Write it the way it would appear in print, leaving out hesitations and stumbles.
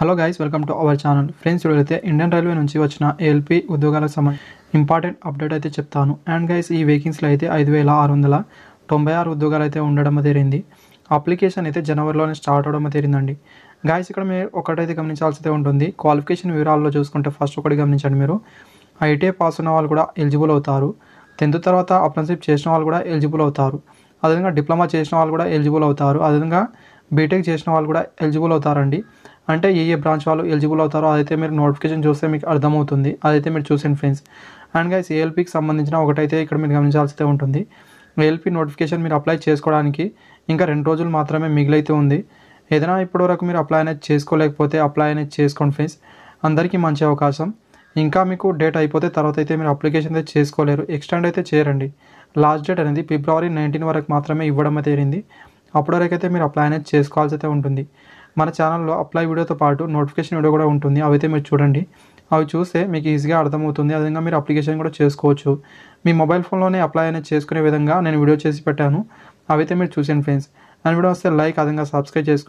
Hello guys, welcome to our channel. Friends, అయితే Indian railway నుంచి వచ్చిన ఏఎల్పీ ఉద్యోగాలకు సంబంధించి ఇంపార్టెంట్ అప్డేట్ అయితే చెప్తాను. అండ్ గైస్, ఈ వేకెన్సీలో అయితే 5,696 ఉద్యోగాలు అయితే ఉండడం జరిగింది. అప్లికేషన్ అయితే జనవరిలోనే స్టార్ట్ అవడం జరిగిందండి. గైస్, ఇక్కడ మీరు ఒకటైతే గమనించాల్సి ఉంటుంది. క్వాలిఫికేషన్ వివరాల్లో చూసుకుంటే ఫస్ట్ ఒకటి గమనించండి. మీరు ఐటీఐ పాస్ ఉన్న వాళ్ళు కూడా ఎలిజిబుల్ అవుతారు. 10th తర్వాత అప్రెంటిస్‌షిప్ చేసిన వాళ్ళు కూడా ఎలిజిబుల్ అవుతారు. అదేవిధంగా డిప్లొమా చేసిన వాళ్ళు కూడా ఎలిజిబుల్ అవుతారు. అదేవిధంగా బీటెక్ చేసిన వాళ్ళు కూడా ఎలిజిబుల్ అవుతారండి. అంటే ఏ బ్రాంచ్ వాళ్ళు ఎలిజిబుల్ అవుతారో అదైతే మీరు నోటిఫికేషన్ చూస్తే మీకు అర్థమవుతుంది. అదైతే మీరు చూసిన ఫ్రెండ్స్. అండ్ గైస్, ఏఎల్పీకి సంబంధించిన ఒకటైతే ఇక్కడ మీరు గమనించాల్సి ఉంటుంది. ఏఎల్పీ నోటిఫికేషన్ మీరు అప్లై చేసుకోవడానికి ఇంకా 2 రోజులు మాత్రమే మిగిలైతే ఉంది. ఏదైనా ఇప్పటివరకు మీరు అప్లై అనేది చేసుకోలేకపోతే అప్లై అనేది చేసుకోండి ఫ్రెండ్స్. అందరికీ మంచి అవకాశం. ఇంకా మీకు డేట్ అయిపోతే తర్వాత అయితే మీరు అప్లికేషన్ అయితే చేసుకోలేరు, ఎక్స్టెండ్ అయితే చేయరండి. లాస్ట్ డేట్ అనేది February 19 వరకు మాత్రమే ఇవ్వడం అయితే జరిగింది. అప్పటి వరకు అయితే మీరు అప్లై అనేది చేసుకోవాల్సి అయితే ఉంటుంది. మన ఛానల్లో అప్లై వీడియోతో పాటు నోటిఫికేషన్ వీడియో కూడా ఉంటుంది. అవైతే మీరు చూడండి. అవి చూస్తే మీకు ఈజీగా అర్థమవుతుంది. అదేవిధంగా మీరు అప్లికేషన్ కూడా చేసుకోవచ్చు. మీ మొబైల్ ఫోన్లోనే అప్లై అనేది చేసుకునే విధంగా నేను వీడియో చేసి పెట్టాను. అవైతే మీరు చూసాను ఫ్రెండ్స్. అండ్ వీడియో వస్తే లైక్, అదేవిధంగా సబ్స్క్రైబ్ చేసుకోండి.